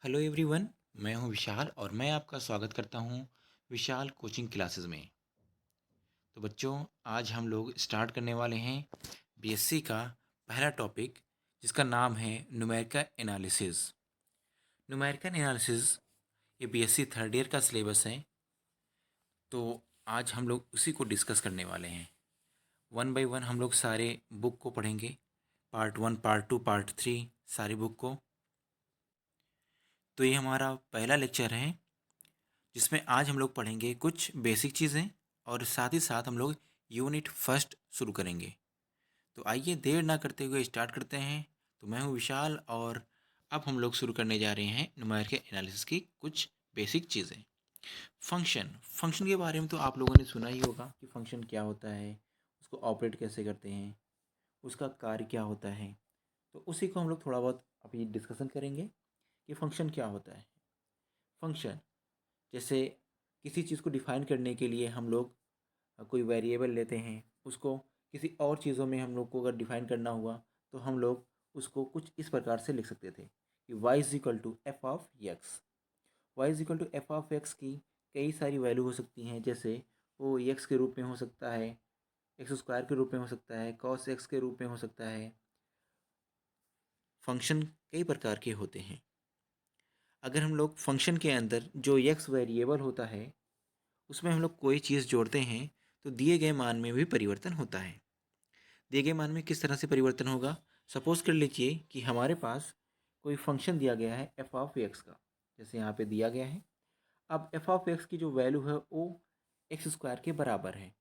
Hello everyone. मैं हूं विशाल और मैं आपका स्वागत करता हूं विशाल कोचिंग क्लासेस में। तो बच्चों, आज हम लोग स्टार्ट करने वाले हैं बीएससी का पहला टॉपिक, जिसका नाम है न्यूमेरिकल एनालिसिस। न्यूमेरिकल एनालिसिस ये बीएससी थर्ड ईयर का सिलेबस है। तो आज हम लोग उसी को डिस्कस करने वाले हैं। वन बाय वन हम लोग सारे बुक को पढ़ेंगे, part one, part two, part three, सारी बुक को। तो ये हमारा पहला लेक्चर है, जिसमें आज हम लोग पढ़ेंगे कुछ बेसिक चीज़ें और साथ ही साथ हम लोग यूनिट फर्स्ट शुरू करेंगे। तो आइए देर ना करते हुए स्टार्ट करते हैं। तो मैं हूँ विशाल और अब हम लोग शुरू करने जा रहे हैं न्यूमेरिकल एनालिसिस की कुछ बेसिक चीज़ें। फंक्शन के बारे में तो आप लोगों ने सुना ही होगा कि फंक्शन क्या होता है, उसको ऑपरेट कैसे करते हैं, उसका कार्य क्या होता है। तो उसी को हम लोग थोड़ा बहुत अभी डिस्कशन करेंगे कि फंक्शन क्या होता है। फंक्शन जैसे किसी चीज़ को डिफाइन करने के लिए हम लोग कोई वेरिएबल लेते हैं, उसको किसी और चीज़ों में हम लोग को अगर डिफाइन करना हुआ तो हम लोग उसको कुछ इस प्रकार से लिख सकते थे कि y is equal to F of X. Y is equal to F of X की कई सारी वैल्यू हो सकती हैं, जैसे वो एक्स के रूप में हो सकता है, एक्स स्क्वायर के रूप में हो सकता है, कॉस एक्स के रूप में हो सकता है। फंक्शन कई प्रकार के होते हैं। अगर हम लोग फंक्शन के अंदर जो एक्स वेरिएबल होता है उसमें हम लोग कोई चीज़ जोड़ते हैं तो दिए गए मान में भी परिवर्तन होता है। दिए गए मान में किस तरह से परिवर्तन होगा? सपोज कर लीजिए कि हमारे पास कोई फंक्शन दिया गया है एफ ऑफ एक्स का, जैसे यहाँ पे दिया गया है। अब एफ ऑफ एक्स की जो वैल्यू है वो एक्स स्क्वायर के बराबर है।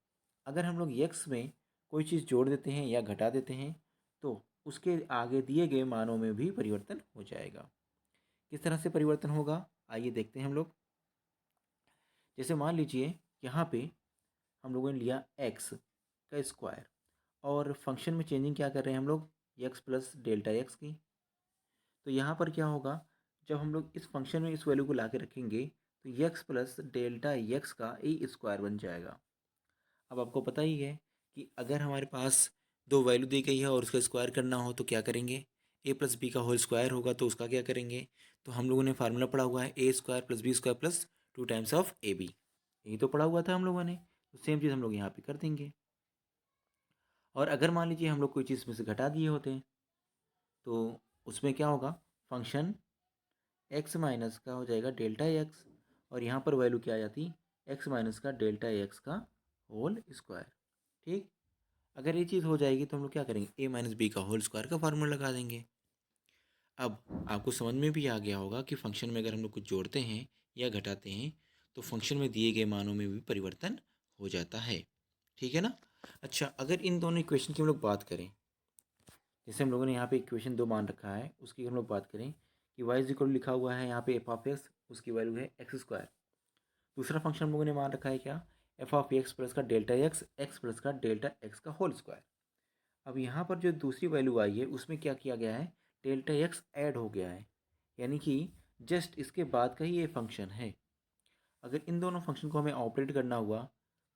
अगर हम लोग एक्स में कोई चीज़ जोड़ देते हैं या घटा देते हैं तो उसके आगे दिए गए मानों में भी परिवर्तन हो जाएगा। किस तरह से परिवर्तन होगा, आइए देखते हैं हम लोग। जैसे मान लीजिए यहाँ पे हम लोगों ने लिया एक्स का स्क्वायर और फंक्शन में चेंजिंग क्या कर रहे हैं हम लोग, एक्स प्लस डेल्टा एक्स की। तो यहाँ पर क्या होगा, जब हम लोग इस फंक्शन में इस वैल्यू को ला के रखेंगे तो एक्स प्लस डेल्टा एक्स का ए स्क्वायर बन जाएगा। अब आपको पता ही है कि अगर हमारे पास दो वैल्यू दी गई है और उसका स्क्वायर करना हो तो क्या करेंगे, ए प्लस बी का होल स्क्वायर होगा तो उसका क्या करेंगे। तो हम लोगों ने फार्मूला पढ़ा हुआ है A square plus B square plus two times of A B, यही तो पढ़ा हुआ था हम लोगों ने। तो सेम चीज़ हम लोग यहाँ पे कर देंगे। और अगर मान लीजिए हम लोग कोई चीज़ में से घटा दिए होते हैं तो उसमें क्या होगा, फंक्शन एक्स माइनस का हो जाएगा डेल्टा एक्स और यहाँ पर वैल्यू क्या आ जाती, एक्स माइनस का डेल्टा एक्स का होल स्क्वायर। ठीक, अगर ये चीज़ हो जाएगी तो हम लोग क्या करेंगे, ए माइनस बी का होल स्क्वायर का फार्मूला लगा देंगे। अब आपको समझ में भी आ गया होगा कि फंक्शन में अगर हम लोग कुछ जोड़ते हैं या घटाते हैं तो फंक्शन में दिए गए मानों में भी परिवर्तन हो जाता है। ठीक है ना। अच्छा, अगर इन दोनों इक्वेशन की हम लोग बात करें, जैसे हम लोगों ने यहाँ पे इक्वेशन दो मान रखा है उसकी हम लोग बात करें कि वाई इज इक्वल लिखा हुआ है यहाँ पे एफ ऑफ एक्स, उसकी वैल्यू है एक्स स्क्वायर। दूसरा फंक्शन हम लोगों ने मान रखा है क्या, एफ ऑफ एक्स प्लस का डेल्टा एक्स, एक्स प्लस का डेल्टा एक्स का होल स्क्वायर। अब यहाँ पर जो दूसरी वैल्यू आई है उसमें क्या किया गया है, डेल्टा एक्स ऐड हो गया है, यानी कि जस्ट इसके बाद का ही ये फंक्शन है। अगर इन दोनों फंक्शन को हमें ऑपरेट करना हुआ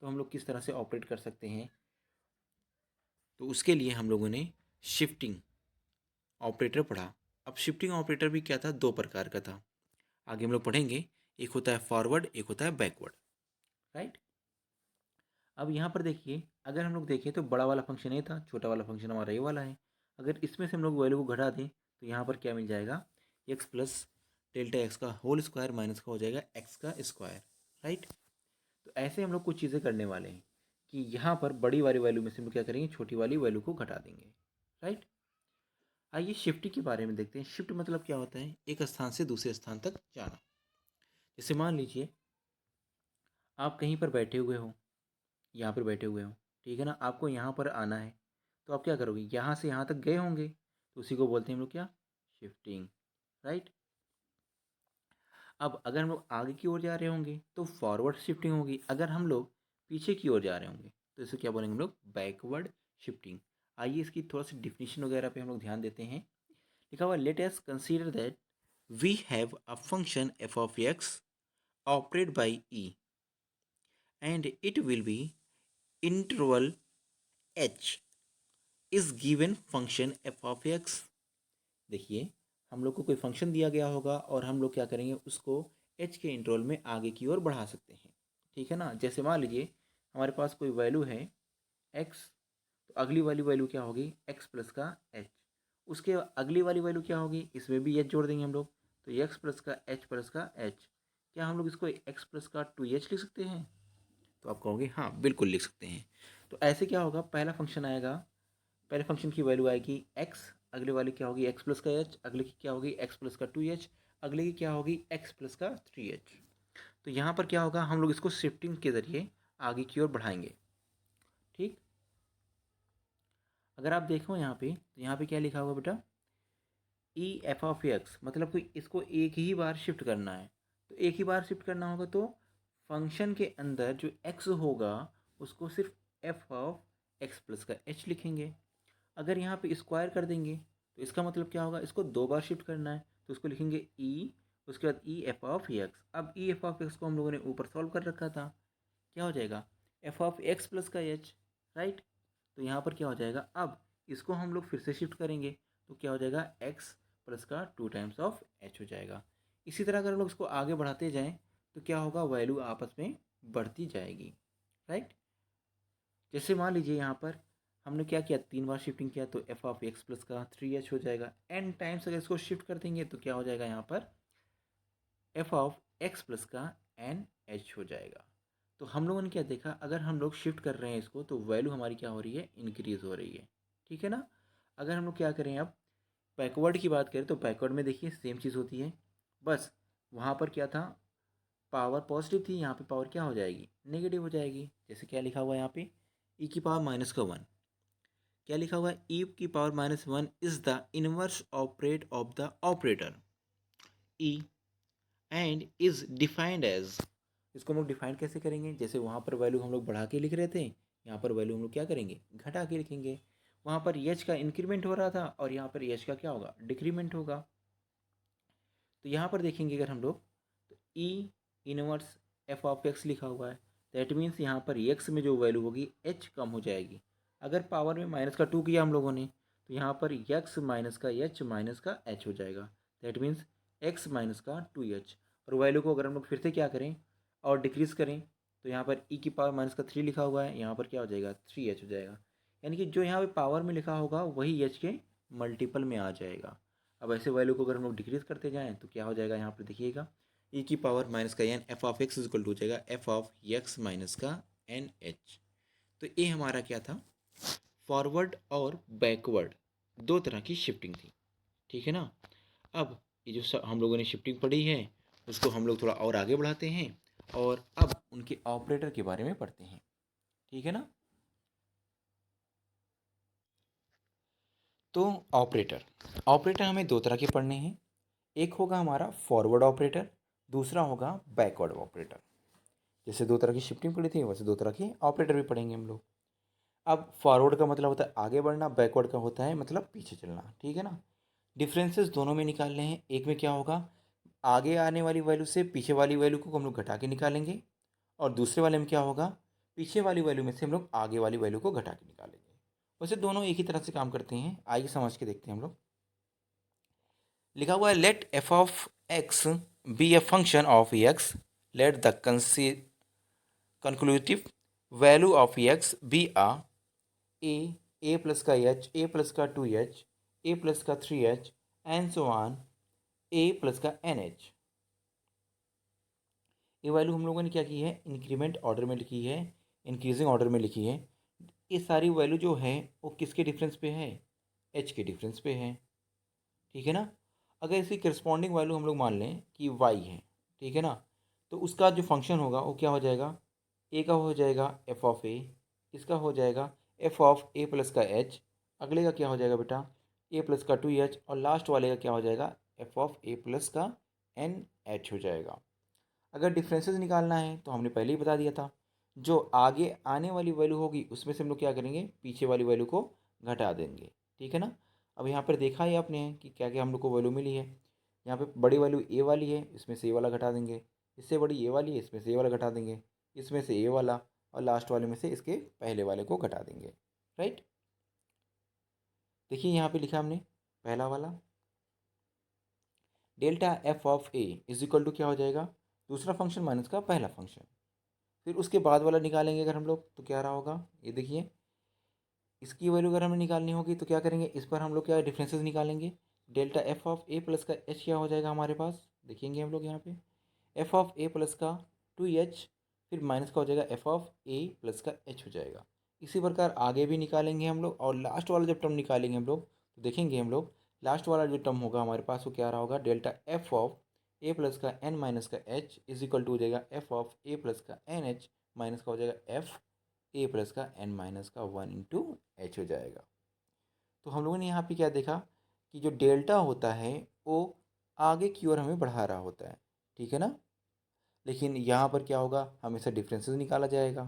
तो हम लोग किस तरह से ऑपरेट कर सकते हैं, तो उसके लिए हम लोगों ने शिफ्टिंग ऑपरेटर पढ़ा। अब शिफ्टिंग ऑपरेटर भी क्या था, दो प्रकार का था, आगे हम लोग पढ़ेंगे। एक होता है फॉरवर्ड, एक होता है बैकवर्ड, राइट। अब यहाँ पर देखिए, अगर हम लोग देखें तो बड़ा वाला फंक्शन ये था, छोटा वाला फंक्शन हमारा ये वाला है। अगर इसमें से हम लोग वैल्यू को घटा दें तो यहाँ पर क्या मिल जाएगा, एक्स प्लस डेल्टा एक्स का होल स्क्वायर माइनस का हो जाएगा एक्स का स्क्वायर, राइट। तो ऐसे हम लोग कुछ चीज़ें करने वाले हैं कि यहाँ पर बड़ी वाली वैल्यू में से हम लोग क्या करेंगे, छोटी वाली वैल्यू को घटा देंगे, राइट। आइए शिफ्टिंग के बारे में देखते हैं। शिफ्ट मतलब क्या होता है, एक स्थान से दूसरे स्थान तक जाना। जैसे मान लीजिए आप कहीं पर बैठे हुए हो, यहाँ पर बैठे हुए हो, ठीक है ना, आपको यहाँ पर आना है तो आप क्या करोगे, यहाँ से यहाँ तक गए होंगे तो उसी को बोलते हैं हम लोग क्या, शिफ्टिंग, राइट। अब अगर हम लोग आगे की ओर जा रहे होंगे तो फॉरवर्ड शिफ्टिंग होगी, अगर हम लोग पीछे की ओर जा रहे होंगे तो इसे क्या बोलेंगे हम लोग, बैकवर्ड शिफ्टिंग। आइए इसकी थोड़ा सी डिफिनीशन वगैरह पे हम लोग ध्यान देते हैं। लिखा हुआ, let us consider that we have a function F of X operate by E and it will be interval h is given function f of x। देखिए, हम लोग को कोई फंक्शन दिया गया होगा और हम लोग क्या करेंगे, उसको एच के इंटरवल में आगे की ओर बढ़ा सकते हैं। ठीक है ना। जैसे मान लीजिए हमारे पास कोई वैल्यू है एक्स, तो अगली वाली वैल्यू क्या होगी, एक्स प्लस का एच। उसके अगली वाली वैल्यू क्या होगी, इसमें भी एच जोड़ देंगे हम लोग, तो एक्स प्लस का एच प्लस का एच। क्या हम लोग इसको एक्स प्लस का 2h लिख सकते हैं? तो आप कहोगे हाँ बिल्कुल लिख सकते हैं। तो ऐसे क्या होगा, पहला फंक्शन आएगा, पहले फंक्शन की वैल्यू आएगी एक्स, अगले वाली क्या होगी एक्स प्लस का एच, अगले की क्या होगी एक्स प्लस का 2h, अगले की क्या होगी एक्स प्लस का 3h। तो यहाँ पर क्या होगा, हम लोग इसको शिफ्टिंग के ज़रिए आगे की ओर बढ़ाएंगे। ठीक। अगर आप देखो यहाँ पे, तो यहाँ पे क्या लिखा हुआ बेटा, ई एफ ऑफ एक्स, मतलब कि इसको एक ही बार शिफ्ट करना है। तो एक ही बार शिफ्ट करना होगा तो फंक्शन के अंदर जो एक्स होगा उसको सिर्फ एफ ऑफ एक्स प्लस का एच लिखेंगे। अगर यहाँ पे स्क्वायर कर देंगे तो इसका मतलब क्या होगा, इसको दो बार शिफ्ट करना है तो उसको लिखेंगे ई, उसके बाद ई एफ ऑफ एक्स। अब ई एफ ऑफ एक्स को हम लोगों ने ऊपर सॉल्व कर रखा था, क्या हो जाएगा एफ ऑफ एक्स प्लस का एच, राइट। तो यहाँ पर क्या हो जाएगा, अब इसको हम लोग फिर से शिफ्ट करेंगे तो क्या हो जाएगा एक्स प्लस का 2 टाइम्स ऑफ एच हो जाएगा। इसी तरह अगर हम लोग इसको आगे बढ़ाते जाएं तो क्या होगा, वैल्यू आपस में बढ़ती जाएगी, राइट। जैसे मान लीजिए यहाँ पर हमने क्या किया, 3 बार शिफ्टिंग किया तो एफ ऑफ एक्स प्लस का 3h हो जाएगा। एन टाइम्स अगर इसको शिफ्ट कर देंगे तो क्या हो जाएगा, यहाँ पर एफ ऑफ एक्स प्लस का एन एच हो जाएगा। तो हम लोगों ने क्या देखा, अगर हम लोग शिफ्ट कर रहे हैं इसको तो वैल्यू हमारी क्या हो रही है, इंक्रीज हो रही है। ठीक है ना। अगर हम लोग क्या करें, अब बैकवर्ड की बात करें तो बैकवर्ड में देखिए सेम चीज़ होती है, बस वहाँ पर क्या था, पावर पॉजिटिव थी, यहाँ पे पावर क्या हो जाएगी, नेगेटिव हो जाएगी। जैसे क्या लिखा हुआ है यहाँ पे, ई की पावर माइनस का 1, क्या लिखा हुआ है, ई की power -1 is the inverse operate of the operator E and is defined as. इसको हम लोग डिफाइन कैसे करेंगे, जैसे वहाँ पर वैल्यू हम लोग बढ़ा के लिख रहे थे, यहाँ पर वैल्यू हम लोग क्या करेंगे, घटा के लिखेंगे। वहाँ पर एच का इंक्रीमेंट हो रहा था और यहाँ पर एच का क्या होगा, डिक्रीमेंट होगा। तो यहाँ पर देखेंगे अगर हम लोग, तो ई इनवर्स एफ ऑफ एक्स लिखा हुआ है, दैट मीन्स यहाँ पर एक्स में जो वैल्यू होगी एच कम हो जाएगी। अगर पावर में -2 किया हम लोगों ने तो यहाँ पर एक्स माइनस का एच माइनस का एच हो जाएगा, दैट मीन्स एक्स माइनस का 2h। और वैल्यू को अगर हम लोग फिर से क्या करें और डिक्रीज करें तो यहाँ पर ई की पावर -3 लिखा हुआ है, यहाँ पर क्या हो जाएगा 3h हो जाएगा। यानी कि जो यहाँ पे पावर में लिखा होगा वही एच के मल्टीपल में आ जाएगा। अब ऐसे वैल्यू को अगर हम लोग डिक्रीज करते जाएँ तो क्या हो जाएगा, यहाँ पर देखिएगा ई की पावर माइनस का N F of X equal to हो जाएगा एफ ऑफ एक्स माइनस का एन एच। तो ये हमारा क्या था, फॉरवर्ड और बैकवर्ड दो तरह की शिफ्टिंग थी। ठीक है ना। अब ये जो हम लोगों ने शिफ्टिंग पढ़ी है उसको हम लोग थोड़ा और आगे बढ़ाते हैं और अब उनके ऑपरेटर के बारे में पढ़ते हैं। ठीक है ना। तो ऑपरेटर, ऑपरेटर हमें दो तरह के पढ़ने हैं, एक होगा हमारा फॉरवर्ड ऑपरेटर, दूसरा होगा बैकवर्ड ऑपरेटर। जैसे दो तरह की शिफ्टिंग पढ़ी थी वैसे दो तरह के ऑपरेटर भी पढ़ेंगे हम लोग। अब फॉरवर्ड का मतलब होता है आगे बढ़ना, बैकवर्ड का होता है मतलब पीछे चलना। ठीक है ना। डिफरेंसेस दोनों में निकालने हैं, एक में क्या होगा, आगे आने वाली वैल्यू से पीछे वाली वैल्यू को हम लोग घटा के निकालेंगे, और दूसरे वाले में क्या होगा, पीछे वाली वैल्यू में से हम लोग आगे वाली वैल्यू को घटा के निकालेंगे। वैसे दोनों एक ही तरह से काम करते हैं, आइए समझ के देखते हैं हम लोग। लिखा हुआ है let F of X be a function of X, let the consecutive value of X be A plus का एच, ए प्लस का 2h, ए प्लस का 3h and so on A plus का एन एच। ये value हम लोगों ने क्या की है, इंक्रीमेंट ऑर्डर में लिखी है, इंक्रीजिंग ऑर्डर में लिखी है। ये सारी वैल्यू जो है वो किसके डिफरेंस पे है, एच के डिफरेंस पे है। ठीक है ना। अगर इसकी करस्पॉन्डिंग वैल्यू हम लोग मान लें कि वाई है, ठीक है ना, तो उसका जो फंक्शन होगा वो क्या हो जाएगा, ए का हो जाएगा एफ ऑफ ए, इसका हो जाएगा एफ ऑफ ए प्लस का एच, अगले का क्या हो जाएगा बेटा ए प्लस का 2h, और लास्ट वाले का क्या हो जाएगा एफ ऑफ ए प्लस का एन एच हो जाएगा। अगर डिफरेंसेस निकालना है तो हमने पहले ही बता दिया था, जो आगे आने वाली वैल्यू होगी उसमें से हम लोग क्या करेंगे, पीछे वाली वैल्यू को घटा देंगे। ठीक है ना। अब यहाँ पर देखा ही आपने कि क्या क्या हम लोग को वैल्यू मिली है। यहाँ पे बड़ी वैल्यू ए वाली है, इसमें से ए वाला घटा देंगे, इससे बड़ी ए वाली है, इसमें से ए वाला घटा देंगे, इसमें से ए वाला, और लास्ट वाले में से इसके पहले वाले को घटा देंगे। राइट। देखिए यहाँ पे लिखा हमने पहला वाला, delta F of A is equal to क्या हो जाएगा, दूसरा फंक्शन माइनस का पहला फंक्शन। फिर उसके बाद वाला निकालेंगे अगर हम लोग तो क्या रहा होगा, ये देखिए इसकी वैल्यू अगर हमें निकालनी होगी तो क्या करेंगे, इस पर हम लोग क्या डिफरेंसेस निकालेंगे। Delta F of A plus का एच क्या हो जाएगा हमारे पास, देखेंगे हम लोग यहाँ पे एफ ऑफ ए प्लस का 2h, फिर माइनस का हो जाएगा एफ ऑफ ए प्लस का एच हो जाएगा। इसी प्रकार आगे भी निकालेंगे हम लोग, और लास्ट वाला जब टर्म निकालेंगे हम लोग तो देखेंगे हम लोग लास्ट वाला जो टर्म होगा हमारे पास वो क्या रहा होगा, delta F of A plus का एन माइनस का एच इज इक्वल टू हो जाएगा एफ ऑफ ए प्लस का एन एच माइनस का हो जाएगा एफ ए प्लस का एन माइनस का 1 × एच हो जाएगा। तो हम लोगों ने यहाँ पे क्या देखा कि जो डेल्टा होता है वो आगे की ओर हमें बढ़ा रहा होता है, ठीक है ना। लेकिन यहाँ पर क्या होगा, हमेशा डिफरेंसेस निकाला जाएगा,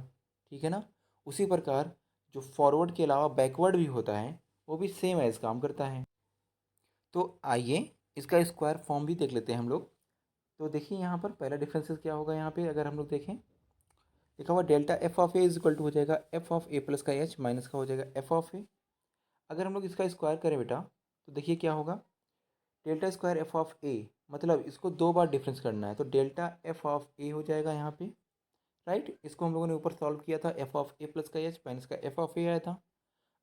ठीक है ना। उसी प्रकार जो फॉरवर्ड के अलावा बैकवर्ड भी होता है वो भी सेम एज काम करता है। तो आइए इसका स्क्वायर फॉर्म भी देख लेते हैं हम लोग। तो देखिए यहाँ पर पहला डिफरेंसेस क्या होगा, यहाँ पे अगर हम लोग देखें लिखा हुआ delta F of A is equal to हो जाएगा एफ ऑफ ए प्लस का एच माइनस का हो जाएगा एफ ऑफ ए। अगर हम लोग इसका स्क्वायर करें बेटा तो देखिए क्या होगा, डेल्टा स्क्वायर एफ ऑफ ए, मतलब इसको 2 बार डिफरेंस करना है तो डेल्टा एफ ऑफ ए हो जाएगा यहाँ पे, राइट। इसको हम लोगों ने ऊपर सॉल्व किया था, एफ ऑफ ए प्लस का एच माइनस का एफ ऑफ ए आया था।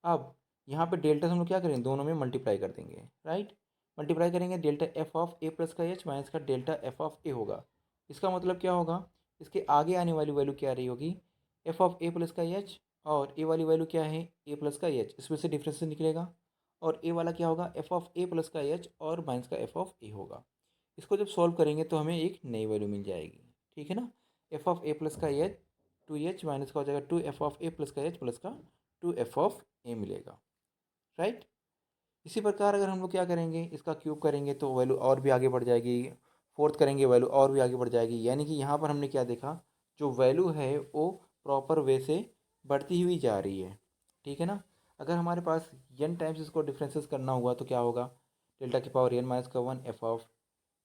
अब यहाँ पे डेल्टा से हम लोग क्या करेंगे, दोनों में मल्टीप्लाई कर देंगे, राइट। मल्टीप्लाई करेंगे delta F of A plus का एच माइनस का डेल्टा एफ ऑफ ए होगा। इसका मतलब क्या होगा, इसके आगे आने वाली वैल्यू क्या रही होगी, एफ ऑफ ए प्लस का एच, और ए वाली वैल्यू क्या है ए प्लस का एच, इसमें से डिफरेंस निकलेगा। और ए वाला क्या होगा, एफ ऑफ ए प्लस का एच और माइनस का एफ ऑफ ए होगा। इसको जब सॉल्व करेंगे तो हमें एक नई वैल्यू मिल जाएगी, ठीक है ना। एफ ऑफ ए प्लस का एच 2h माइनस का हो जाएगा 2 एफ ऑफ ए प्लस का एच प्लस का 2 एफ ऑफ ए मिलेगा, राइट। इसी प्रकार अगर हम लोग क्या करेंगे, इसका क्यूब करेंगे तो वैल्यू और भी आगे बढ़ जाएगी, फोर्थ करेंगे वैल्यू और भी आगे बढ़ जाएगी। यानी कि यहाँ पर हमने क्या देखा, जो वैल्यू है वो प्रॉपर वे से बढ़ती हुई जा रही है, ठीक है ना। अगर हमारे पास n टाइम्स इसको डिफरेंसेस करना हुआ तो क्या होगा, डेल्टा की पावर n माइनस का 1 एफ ऑफ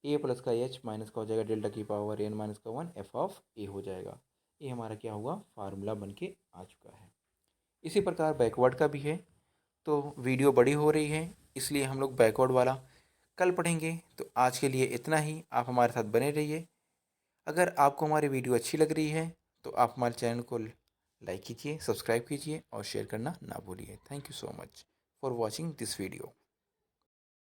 ए प्लस का एच माइनस का हो जाएगा डेल्टा की पावर n माइनस का 1 एफ ऑफ ए हो जाएगा। ये हमारा क्या हुआ, फार्मूला बन के आ चुका है। इसी प्रकार बैकवर्ड का भी है। तो वीडियो बड़ी हो रही है इसलिए हम लोग बैकवर्ड वाला कल पढ़ेंगे। तो आज के लिए इतना ही, आप हमारे साथ बने रहिए। अगर आपको हमारी वीडियो अच्छी लग रही है तो आप हमारे चैनल को लाइक कीजिए, सब्सक्राइब कीजिए और शेयर करना ना भूलिए। Thank you so much for watching this video.